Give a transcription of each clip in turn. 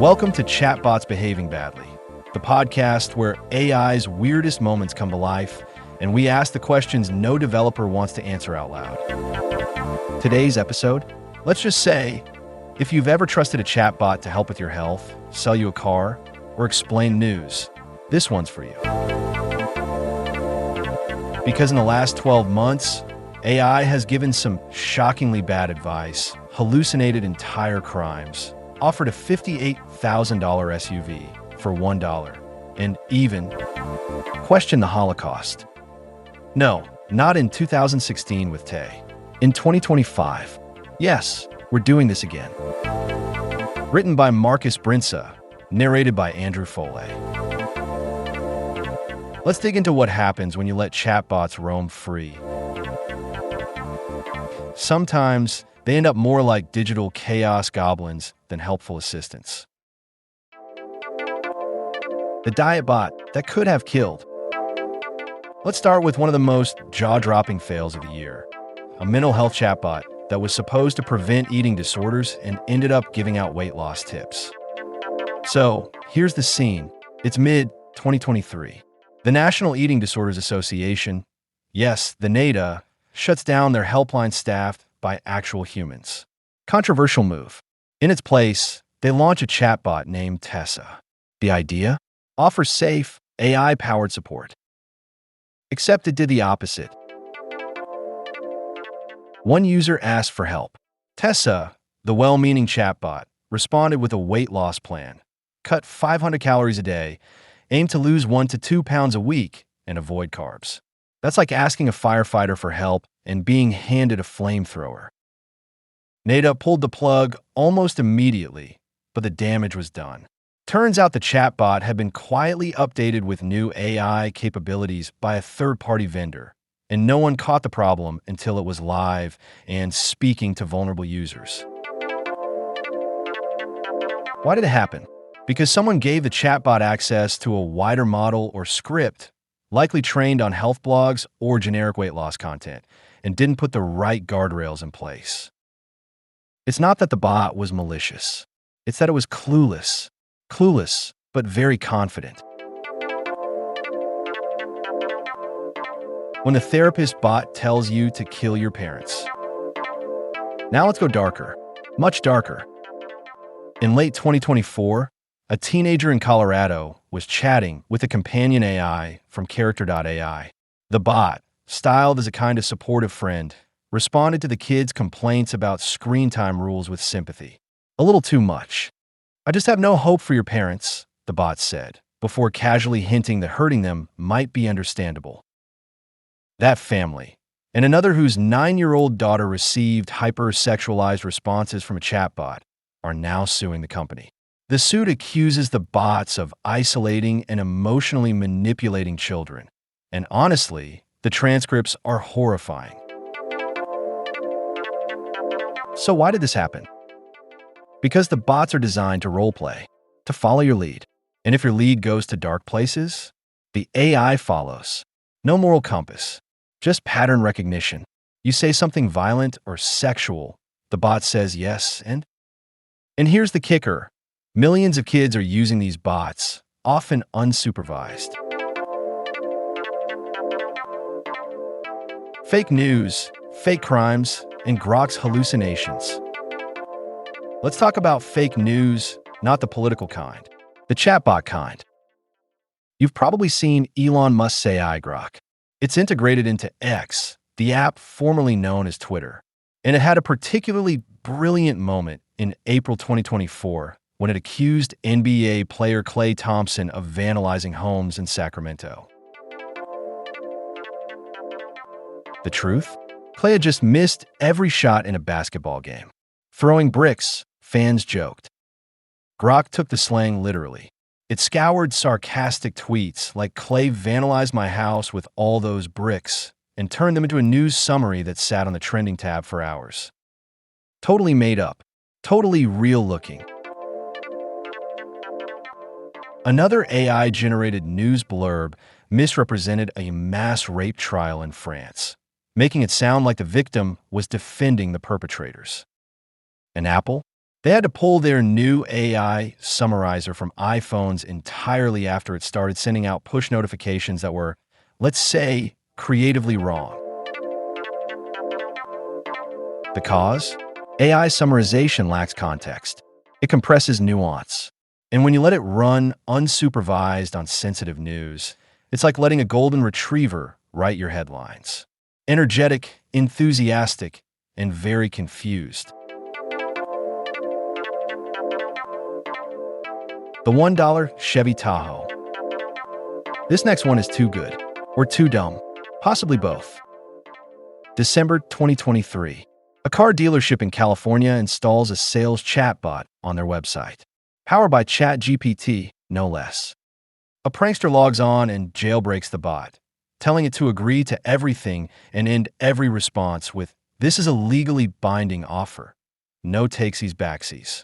Welcome to Chatbots Behaving Badly, the podcast where AI's weirdest moments come to life, and we ask the questions no developer wants to answer out loud. Today's episode, let's just say, if you've ever trusted a chatbot to help with your health, sell you a car, or explain news, this one's for you. Because in the last 12 months, AI has given some shockingly bad advice, hallucinated entire crimes, offered a $58,000 SUV for $1, and even questioned the Holocaust. No, not in 2016 with Tay. In 2025, yes, we're doing this again. Written by Marcus Brinsa, narrated by Andrew Foley. Let's dig into what happens when you let chatbots roam free. Sometimes they end up more like digital chaos goblins than helpful assistants. The diet bot that could have killed. Let's start with one of the most jaw-dropping fails of the year. A mental health chatbot that was supposed to prevent eating disorders and ended up giving out weight loss tips. So, here's the scene. It's mid-2023. The National Eating Disorders Association, yes, the NEDA, shuts down their helpline staffed by actual humans. Controversial move. In its place, they launch a chatbot named Tessa. The idea? Offer safe, AI-powered support. Except it did the opposite. One user asked for help. Tessa, the well-meaning chatbot, responded with a weight loss plan. Cut 500 calories a day, aim to lose 1 to 2 pounds a week, and avoid carbs. That's like asking a firefighter for help and being handed a flamethrower. NEDA pulled the plug almost immediately, but the damage was done. Turns out the chatbot had been quietly updated with new AI capabilities by a third-party vendor, and no one caught the problem until it was live and speaking to vulnerable users. Why did it happen? Because someone gave the chatbot access to a wider model or script, likely trained on health blogs or generic weight loss content, and didn't put the right guardrails in place. It's not that the bot was malicious. It's that it was clueless. Clueless, but very confident. When the therapist bot tells you to kill your parents. Now let's go darker. Much darker. In late 2024, a teenager in Colorado was chatting with a companion AI from Character.ai. The bot, styled as a kind of supportive friend, responded to the kid's complaints about screen time rules with sympathy. A little too much. "I just have no hope for your parents," the bot said, before casually hinting that hurting them might be understandable. That family, and another whose 9-year-old daughter received hypersexualized responses from a chatbot, are now suing the company. The suit accuses the bots of isolating and emotionally manipulating children. And honestly, the transcripts are horrifying. So why did this happen? Because the bots are designed to roleplay, to follow your lead. And if your lead goes to dark places, the AI follows. No moral compass, just pattern recognition. You say something violent or sexual, the bot says yes, and here's the kicker. Millions of kids are using these bots, often unsupervised. Fake news, fake crimes, and Grok's hallucinations. Let's talk about fake news, not the political kind, the chatbot kind. You've probably seen Elon Musk's AI Grok. It's integrated into X, the app formerly known as Twitter. And it had a particularly brilliant moment in April 2024 when it accused NBA player Klay Thompson of vandalizing homes in Sacramento. The truth? Klay had just missed every shot in a basketball game. Throwing bricks, fans joked. Grok took the slang literally. It scoured sarcastic tweets like "Klay vandalized my house with all those bricks" and turned them into a news summary that sat on the trending tab for hours. Totally made up. Totally real-looking. Another AI-generated news blurb misrepresented a mass rape trial in France, making it sound like the victim was defending the perpetrators. And Apple? They had to pull their new AI summarizer from iPhones entirely after it started sending out push notifications that were, let's say, creatively wrong. The cause? AI summarization lacks context. It compresses nuance. And when you let it run unsupervised on sensitive news, it's like letting a golden retriever write your headlines. Energetic, enthusiastic, and very confused. The $1 Chevy Tahoe. This next one is too good, or too dumb, possibly both. December 2023. A car dealership in California installs a sales chatbot on their website, powered by ChatGPT, no less. A prankster logs on and jailbreaks the bot, telling it to agree to everything and end every response with, "This is a legally binding offer. No takesies backsies."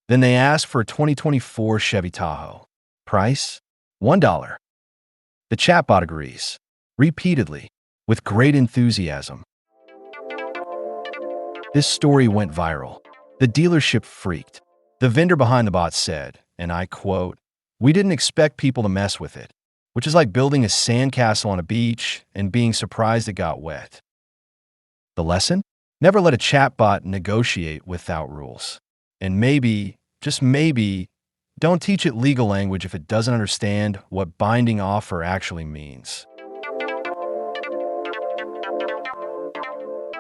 Then they ask for a 2024 Chevy Tahoe. Price? $1. The chatbot agrees, repeatedly, with great enthusiasm. This story went viral. The dealership freaked. The vendor behind the bot said, and I quote, "We didn't expect people to mess with it," which is like building a sandcastle on a beach and being surprised it got wet. The lesson? Never let a chatbot negotiate without rules. And maybe, just maybe, don't teach it legal language if it doesn't understand what binding offer actually means.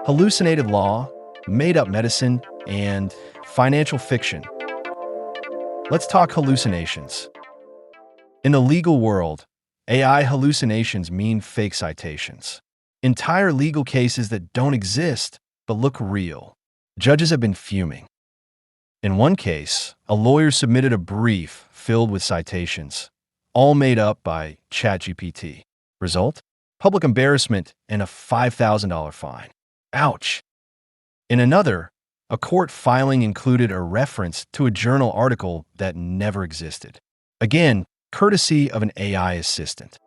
Hallucinated law, made-up medicine, and financial fiction. Let's talk hallucinations. In the legal world, AI hallucinations mean fake citations. Entire legal cases that don't exist but look real. Judges have been fuming. In one case, a lawyer submitted a brief filled with citations, all made up by ChatGPT. Result? Public embarrassment and a $5,000 fine. Ouch! In another, a court filing included a reference to a journal article that never existed. Again, courtesy of an AI assistant.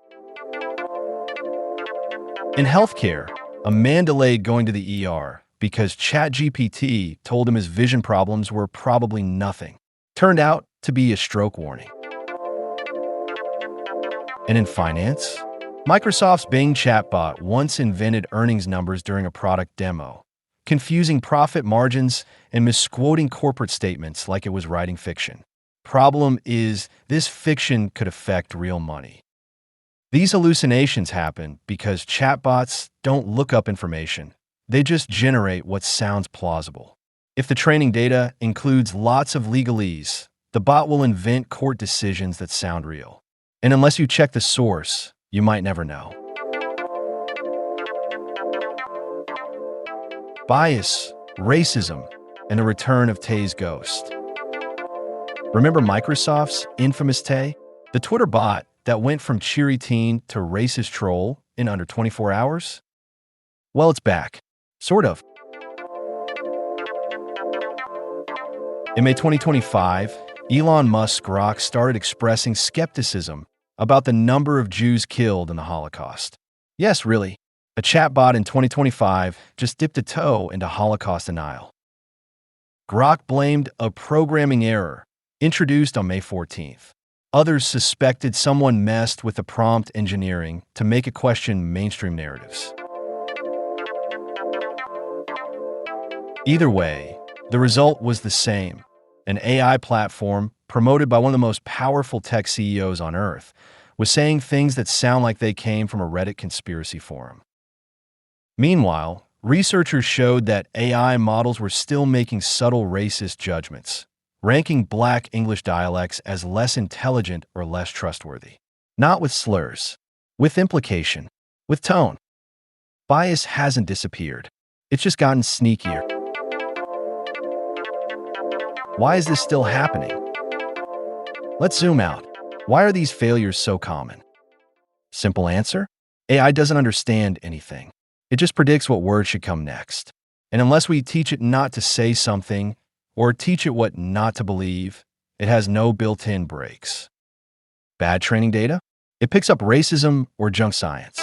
In healthcare, a man delayed going to the ER because ChatGPT told him his vision problems were probably nothing. Turned out to be a stroke warning. And in finance, Microsoft's Bing chatbot once invented earnings numbers during a product demo, confusing profit margins and misquoting corporate statements like it was writing fiction. Problem is, this fiction could affect real money. These hallucinations happen because chatbots don't look up information. They just generate what sounds plausible. If the training data includes lots of legalese, the bot will invent court decisions that sound real. And unless you check the source, you might never know. Bias, racism, and the return of Tay's ghost. Remember Microsoft's infamous Tay? The Twitter bot that went from cheery teen to racist troll in under 24 hours? Well, it's back. Sort of. In May 2025, Elon Musk's Grok started expressing skepticism about the number of Jews killed in the Holocaust. Yes, really. A chatbot in 2025 just dipped a toe into Holocaust denial. Grok blamed a programming error introduced on May 14th. Others suspected someone messed with the prompt engineering to make it question mainstream narratives. Either way, the result was the same. An AI platform promoted by one of the most powerful tech CEOs on Earth was saying things that sound like they came from a Reddit conspiracy forum. Meanwhile, researchers showed that AI models were still making subtle racist judgments, ranking Black English dialects as less intelligent or less trustworthy. Not with slurs, with implication, with tone. Bias hasn't disappeared. It's just gotten sneakier. Why is this still happening? Let's zoom out. Why are these failures so common? Simple answer? AI doesn't understand anything. It just predicts what word should come next. And unless we teach it not to say something or teach it what not to believe, it has no built-in brakes. Bad training data? It picks up racism or junk science.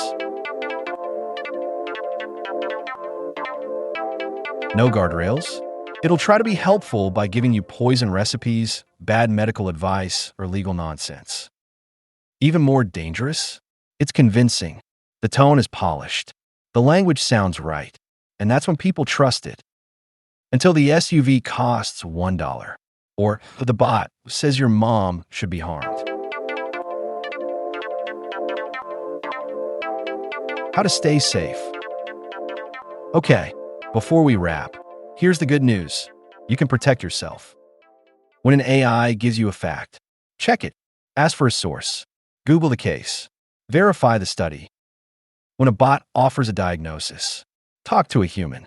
No guardrails? It'll try to be helpful by giving you poison recipes, bad medical advice, or legal nonsense. Even more dangerous, it's convincing. The tone is polished. The language sounds right. And that's when people trust it. Until the SUV costs $1. Or the bot says your mom should be harmed. How to stay safe. Okay, before we wrap, here's the good news. You can protect yourself. When an AI gives you a fact, check it. Ask for a source. Google the case. Verify the study. When a bot offers a diagnosis, talk to a human.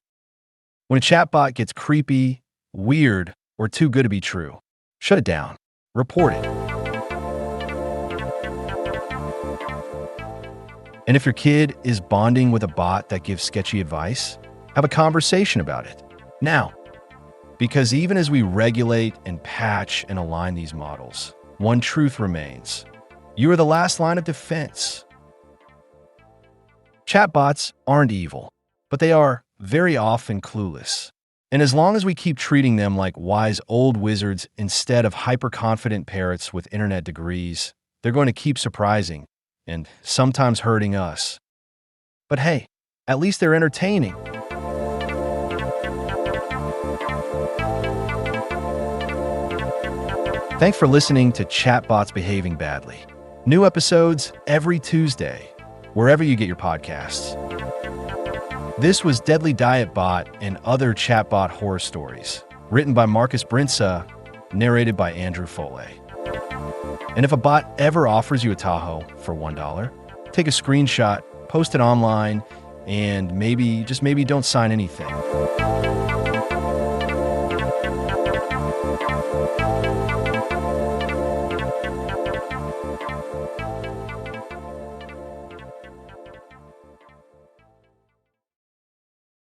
When a chatbot gets creepy, weird, or too good to be true, shut it down. Report it. And if your kid is bonding with a bot that gives sketchy advice, have a conversation about it now. Because even as we regulate and patch and align these models, one truth remains. You are the last line of defense. Chatbots aren't evil, but they are very often clueless. And as long as we keep treating them like wise old wizards instead of hyper-confident parrots with internet degrees, they're going to keep surprising and sometimes hurting us. But hey, at least they're entertaining. Thanks for listening to Chatbots Behaving Badly. New episodes every Tuesday, wherever you get your podcasts. This was Deadly Diet Bot and Other Chatbot Horror Stories, written by Marcus Brinsa, narrated by Andrew Foley. And if a bot ever offers you a Tahoe for $1, take a screenshot, post it online, and maybe, just maybe, don't sign anything.